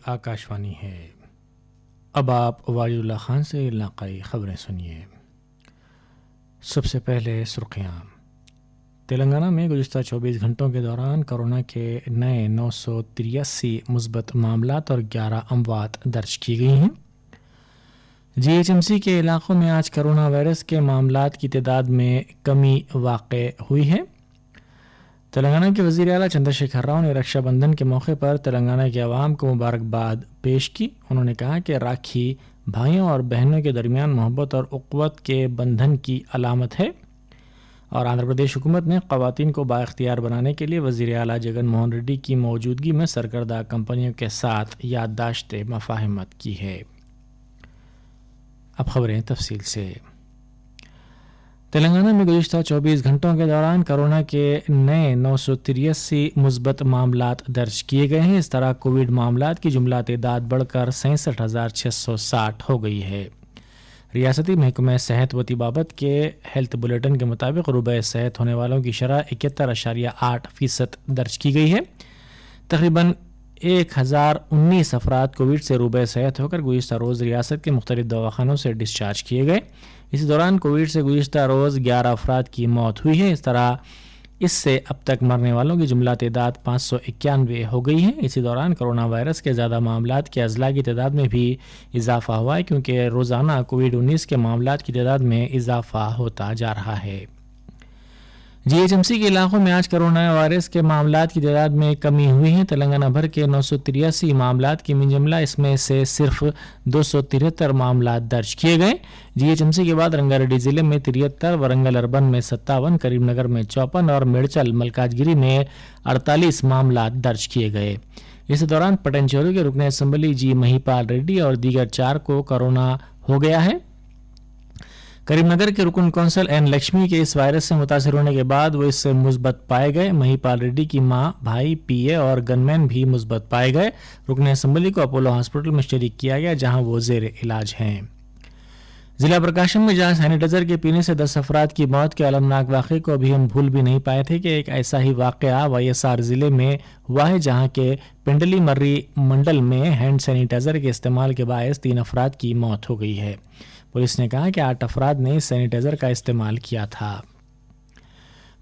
آکاشوانی ہے۔ اب آپ واجد اللہ خان سے علاقائی خبریں سنیے۔ سب سے پہلے سرخیاں۔ تلنگانہ میں گزشتہ 24 گھنٹوں کے دوران کورونا کے نئے 983 مثبت معاملات اور 11 اموات درج کی گئی ہیں۔ جی ایچ ایم سی کے علاقوں میں آج کرونا وائرس کے معاملات کی تعداد میں کمی واقع ہوئی ہے۔ تلنگانہ کے وزیر اعلیٰ چندر شیکھر راؤ نے رکشا بندھن کے موقع پر تلنگانہ کے عوام کو مبارکباد پیش کی۔ انہوں نے کہا کہ راکھی بھائیوں اور بہنوں کے درمیان محبت اور اخوت کے بندھن کی علامت ہے، اور آندھرا پردیش حکومت نے خواتین کو بااختیار بنانے کے لیے وزیر اعلیٰ جگن موہن ریڈی کی موجودگی میں سرکردہ کمپنیوں کے ساتھ یادداشت مفاہمت کی ہے۔ اب خبریں تفصیل سے۔ تلنگانہ میں گزشتہ 24 گھنٹوں کے دوران کورونا کے نئے 983 مثبت معاملات درج کیے گئے ہیں۔ اس طرح کووڈ معاملات کی جملہ تعداد بڑھ کر 66,660 ہو گئی ہے۔ ریاستی محکمہ صحت و طبابت کے ہیلتھ بلیٹن کے مطابق روبہ صحت ہونے والوں کی شرح 71.8% درج کی گئی ہے۔ تقریباً 1019 افراد کووڈ سے روبہ صحت ہو کر گزشتہ روز ریاست کے مختلف دواخانوں سے ڈسچارج کیے گئے۔ اسی دوران کووڈ سے گزشتہ روز 11 افراد کی موت ہوئی ہے۔ اس طرح اس سے اب تک مرنے والوں کی جملہ تعداد 591 ہو گئی ہے۔ اسی دوران کرونا وائرس کے زیادہ معاملات کے اضلاع کی تعداد میں بھی اضافہ ہوا ہے، کیونکہ روزانہ کووڈ-19 کے معاملات کی تعداد میں اضافہ ہوتا جا رہا ہے۔ جی ایچ ایم سی کے علاقوں میں آج کرونا وائرس کے معاملات کی تعداد میں کمی ہوئی ہے۔ تلنگانہ بھر کے 983 معاملات کی من جملہ اس میں سے صرف 273 معاملات درج کیے گئے۔ جی ایچ ایم سی کے بعد رنگا ریڈی ضلع میں 73، ورنگل اربن میں 57، کریم نگر میں 54 اور میڈچل ملکاجگیری میں 48 معاملات درج کیے گئے۔ اس دوران پٹنچیرو کے رکن اسمبلی جی مہیپال ریڈی اور دیگر 4 کو کورونا ہو گیا ہے۔ کریم نگر کے رکن کونسل این لکشمی کے اس وائرس سے متاثر ہونے کے بعد وہ اس سے مثبت پائے گئے۔ مہیپال ریڈی کی ماں، بھائی، پی اے اور گن مین بھی مثبت پائے گئے۔ رکن اسمبلی کو اپولو ہاسپٹل میں شریک کیا گیا، جہاں وہ زیر علاج ہیں۔ ضلع پرکاشم میں جہاں سینیٹائزر کے پینے سے 10 افراد کی موت کے المناک واقعے کو ابھی ہم بھول بھی نہیں پائے تھے کہ ایک ایسا ہی واقعہ وائی ایس آر ضلع میں ہوا ہے، جہاں کے پنڈلی مرری منڈل میں ہینڈ سینیٹائزر کے استعمال کے باعث 3 افراد کی موت ہو گئی ہے۔ پولیس نے کہا کہ 8 افراد نے سینیٹائزر کا استعمال کیا تھا۔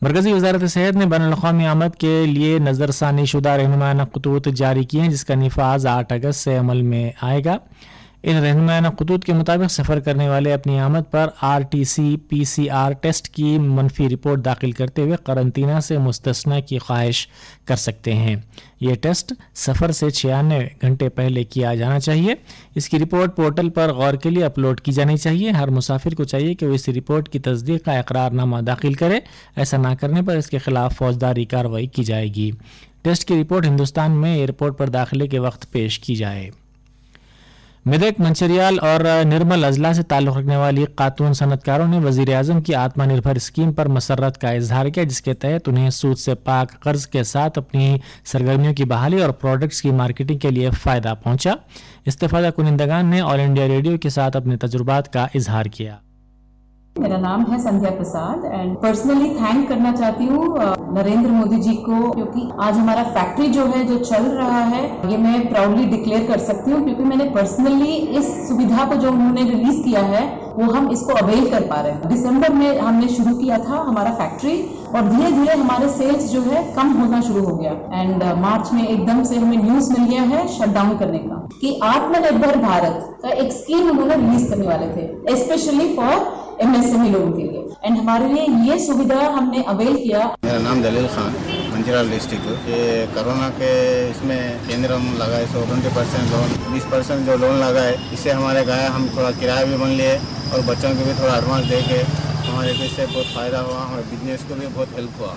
مرکزی وزارت صحت نے بین الاقوامی آمد کے لیے نظر ثانی شدہ رہنمایانہ خطوط جاری کیے ہیں، جس کا نفاذ 8 اگست سے عمل میں آئے گا۔ ان رہنمایانہ خطوط کے مطابق سفر کرنے والے اپنی آمد پر R T C P C R test کی منفی رپورٹ داخل کرتے ہوئے قرنطینہ سے مستثنی کی خواہش کر سکتے ہیں۔ یہ ٹیسٹ سفر سے 96 گھنٹے پہلے کیا جانا چاہیے۔ اس کی رپورٹ پورٹل پر غور کے لیے اپلوڈ کی جانی چاہیے۔ ہر مسافر کو چاہیے کہ وہ اس رپورٹ کی تصدیق کا اقرار نامہ داخل کرے۔ ایسا نہ کرنے پر اس کے خلاف فوجداری کارروائی کی جائے گی۔ ٹیسٹ کی رپورٹ ہندوستان میں ایئرپورٹ پر داخلے کے وقت پیش کی جائے۔ میدک، منچریال اور نرمل اضلاع سے تعلق رکھنے والی خاتون صنعت کاروں نے وزیر اعظم کی آتما نربھر اسکیم پر مسرت کا اظہار کیا، جس کے تحت انہیں سود سے پاک قرض کے ساتھ اپنی سرگرمیوں کی بحالی اور پروڈکٹس کی مارکیٹنگ کے لیے فائدہ پہنچا۔ استفادہ کنندگان نے آل انڈیا ریڈیو کے ساتھ اپنے تجربات کا اظہار کیا۔ میرا نام ہے Sandhya Prasad and personally thank کرنا چاہتی ہوں نریندر مودی جی کو، کیونکہ آج ہمارا فیکٹری جو ہے جو چل رہا ہے یہ میں پراؤڈلی ڈکلیئر کر سکتی ہوں، کیونکہ میں نے پرسنلی اس سویدھا کو جو انہوں نے ریلیز کیا ہے وہ ہم اس کو اویل کر پا رہے ہیں۔ دسمبر میں ہم نے شروع کیا تھا ہمارا فیکٹری، اور دھیرے دھیرے ہمارے سیلز جو ہے کم ہونا شروع ہو گیا، اینڈ مارچ میں ایک دم سے ہمیں نیوز مل گیا ہے شٹ ڈاؤن کرنے کا، کہ آتما نربھر بھارت کا ایک اسکیم انہوں نے ریلیز کرنے والے تھے specially for M S M E لوگوں کے لیے، اینڈ ہمارے لیے یہ سویدھا ہم نے اویل کیا۔ میرا نام دلیل خان، منچریال ڈسٹرکٹ۔ یہ کرونا کے اس میں کیندرم لگا ہے 20% لون، 20% جو لون لگا ہے اس سے ہمارے گایا ہم تھوڑا کرایہ بھی بن لیے اور بچوں کو بھی تھوڑا ایڈوانس دے کے ہمارے اس سے بہت فائدہ ہوا، ہمارے بزنس کو بھی بہت ہیلپ ہوا۔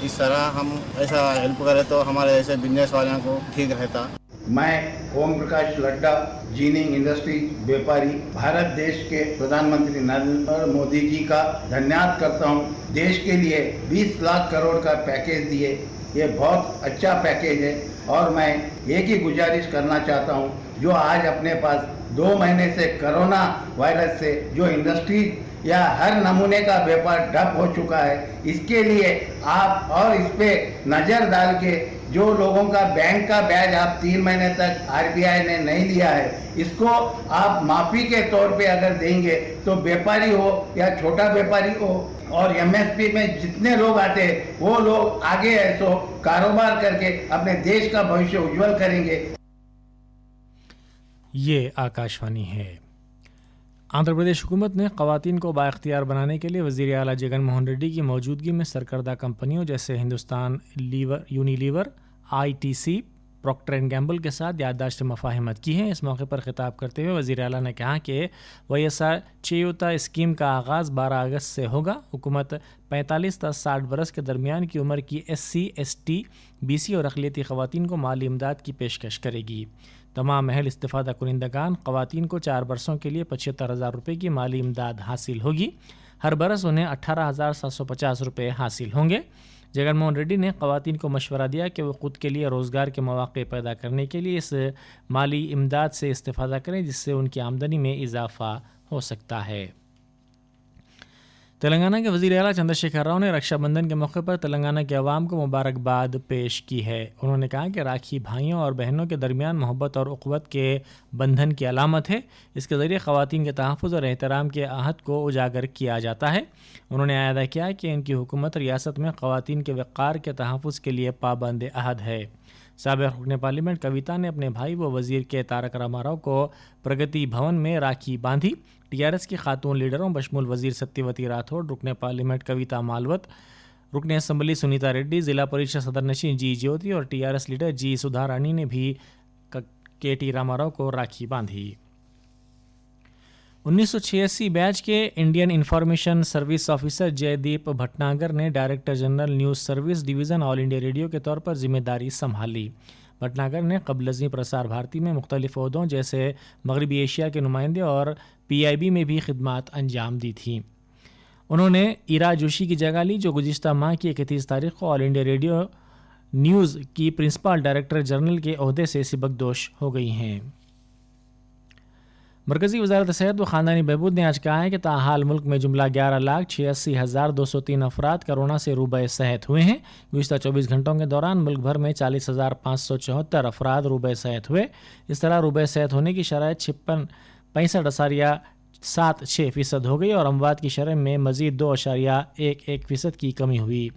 اس طرح ہم ایسا ہیلپ کرے تو ہمارے ایسے بزنس والوں کو ٹھیک رہتا۔ میں اوم پرکاش لڈا، جیننگ انڈسٹری بیپاری، بھارت دیش کے پردھان منتری نریندر مودی جی کا دھنیواد کرتا ہوں۔ دیش کے لیے 20 لاکھ کروڑ کا پیکیج دیے، یہ بہت اچھا پیکیج ہے، اور میں ایک ہی گزارش کرنا چاہتا ہوں، جو آج اپنے پاس 2 مہینے سے کرونا وائرس سے جو انڈسٹری या हर नमूने का व्यापार ठप हो चुका है। इसके लिए आप और इस पे नज़र डाल के जो लोगों का बैंक का ब्याज आप 3 महीने तक आरबीआई ने नहीं लिया है, इसको आप माफ़ी के तौर पे अगर देंगे तो व्यापारी हो या छोटा व्यापारी हो और एमएसपी में जितने लोग आते हैं वो लोग आगे ऐसो कारोबार करके अपने देश का भविष्य उज्जवल करेंगे। ये आकाशवाणी है। आंध्र प्रदेश हुकूमत ने ख़वातीन को बाइख्तियार बनाने के लिए वज़ीर आला जगन मोहन रेड्डी की मौजूदगी में सरकर्दा कंपनियों जैसे Hindustan Unilever, ITC, Procter and Gamble के साथ याददाश्त मफाहिमत की हैं। इस मौके पर खिताब करते हुए वज़ीर आला ने कहा कि YSR चेयुता स्कीम का आगाज़ 12 अगस्त से होगा। हुकूमत 45 से 60 बरस के दरमियान की उम्र की SC, ST, BC और अक़लियती ख़वातीन को माली इमदाद की पेशकश करेगी। तमाम अहल इस्तिफ़ादा कुनिंदगान ख़वातीन को 4 बरसों के लिए 75,000 रुपये की माली इमदाद हासिल होगी। हर बरस उन्हें 18,750 रुपये हासिल होंगे। जगन मोहन रेड्डी ने ख़वातीन को मशवरा दिया कि वो ख़ुद के लिए रोज़गार के मौक़े पैदा करने के लिए इस माली इमदाद से इस्तिफ़ादा करें, जिससे उनकी आमदनी में इजाफ़ा हो सकता है। तेलंगाना के वज़ीर आला चंद्रशेखर राव ने रक्षाबंधन के मौके पर तेलंगाना के अवाम को मुबारकबाद पेश की है। उन्होंने कहा कि राखी भाइयों और बहनों के दरमियान मोहब्बत और उख़्वत के बंधन की अलामत है। इसके ज़रिए ख़वातीन के तहफ़्फ़ुज़ और एहतराम के अहद को उजागर किया जाता है। उन्होंने अदा किया कि इनकी हुकूमत रियासत में ख़वातीन के वक़ार के तहफ़्फ़ुज़ के लिए पाबंद अहद है। साबिक़ रुकन पार्लियामेंट कविता ने अपने भाई व वज़ीर के तारक रामाराव को प्रगति भवन में राखी बांधी। TRS की खातून लीडरों बशमूल वज़ीर सत्यवती राठौड़, रुकन पार्लियामेंट कविता मालवत, रुकन असम्बली सुनीता रेड्डी, ज़िला परिषद सदर नशीन G ज्योति और TRS लीडर G सुधा रानी ने भी KT रामाराव को राखी बांधी। 1986 बैच के Indian Information Service officer Jaideep Bhatnagar ने director general news service division All India Radio के तौर पर जिम्मेदारी संभाली। भटनागर ने क़ब्ल प्रसार भारती में मुख्तलिफ ओहदों जैसे मगरबी एशिया के नुमाइंदे और PIB में भी खिदमात अंजाम दी थी। उन्होंने ईरा जोशी की जगह ली, जो गुज़िश्ता माह की 31 तारीख को ऑल इंडिया रेडियो न्यूज़ की प्रिंसिपल डायरेक्टर जनरल के ओहदे से सिबकदोश हो गई हैं। मरकज़ी वज़ारत सेहत व ख़ानदानी बहबूद ने आज कहा है कि ताहाल मुल्क में जुमला 11,86,203 अफराद कोरोना से रूबे सेहत हुए हैं। गुज़िश्ता 24 घंटों के दौरान मुल्क भर में 40,574 अफराद रूबे सेहत हुए। इस तरह रूबे सेहत होने की शरह 65.76% हो गई और अमवात की शरह में मज़ीद 2.11% की कमी हुई।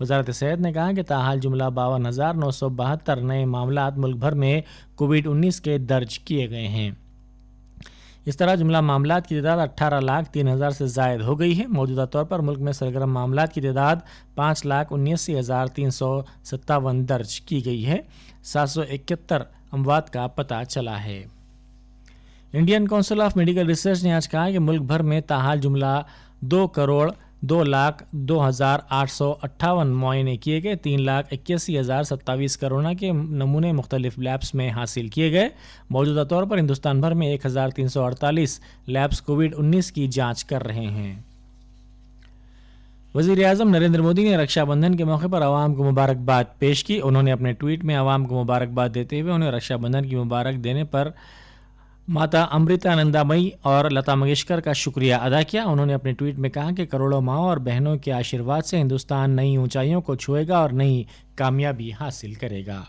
वज़ारत सेहत ने कहा कि ताहाल जुमला 52,972 नए मामलात मुल्क भर में कोविड-19 के दर्ज किए गए हैं। इस तरह जुमला मामलात की तादाद 18,03,000 से ज़ायद हो गई है। मौजूदा तौर पर मुल्क में सरगर्म मामलात की तादाद 5,79,357 दर्ज की गई है। 771 अमवात का पता चला है। Indian council of medical research ने आज कहा कि मुल्क भर में ताहाल जुमला 2,02,02,858 मुआयने किए गए। 3,81,027 कोरोना के नमूने मुख्तलिफ लैब्स में हासिल किए गए। मौजूदा तौर पर हिंदुस्तान भर में 1,348 लैब्स कोविड-19 की जांच कर रहे हैं। वज़ीर आज़म नरेंद्र मोदी ने रक्षाबंधन के मौके पर आवाम को मुबारकबाद पेश की। उन्होंने अपने ट्वीट में आवाम को मुबारकबाद देते हुए उन्हें रक्षाबंधन की मुबारक देने पर माता अमृतानंदामयी और लता मंगेशकर का शुक्रिया अदा किया। उन्होंने अपने ट्वीट में कहा कि करोड़ों माँओं और बहनों के आशीर्वाद से हिंदुस्तान नई ऊंचाइयों को छुएगा और नई कामयाबी हासिल करेगा।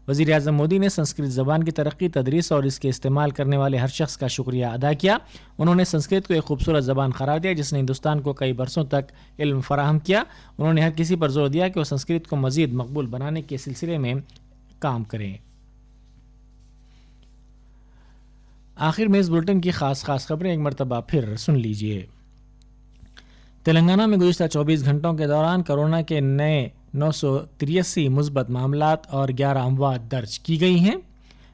वज़ीर आज़म मोदी ने संस्कृत ज़बान की तरक्की, तदरीस और इसके इस्तेमाल करने वाले हर शख्स का शुक्रिया अदा किया। उन्होंने संस्कृत को एक खूबसूरत ज़बान करार दिया जिसने हिंदुस्तान को कई बरसों तक इल्म फराहम किया। उन्होंने हर किसी पर जोर दिया कि वह संस्कृत को मज़ीद मकबूल बनाने के सिलसिले में काम करें। आखिर में इस बुलेटिन की खास खबरें एक मरतबा फिर सुन लीजिए। तेलंगाना में गुज़िश्ता 24 घंटों के दौरान कोरोना के नए 983 मुस्बत मामलात और 11 अमवात दर्ज की गई हैं।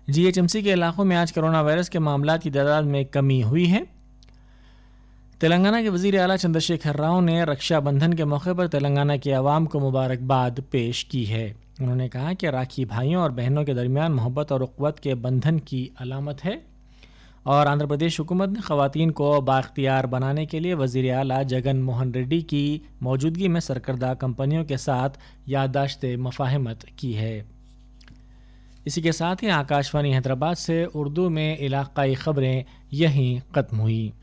GHMC के इलाकों में आज कोरोना वायरस के मामलात की तादाद में कमी हुई है। तेलंगाना के वज़ीर आला चंद्रशेखर राव ने रक्षाबंधन के मौके पर तेलंगाना के अवाम को मुबारकबाद पेश की है। उन्होंने कहा कि राखी भाइयों और बहनों के दरमियान मोहब्बत और उख़्वत के बंधन की अलामत है और आंध्र प्रदेश हुकूमत ने ख़वातीन को बाख्तियार बनाने के लिए वज़ीर आला जगन मोहन रेड्डी की मौजूदगी में सरकर्दा कंपनियों के साथ याददाश्त मफाहिमत की है। इसी के साथ ही आकाशवाणी हैदराबाद से उर्दू में इलाक़ाई ख़बरें यहीं ख़त्म हुई।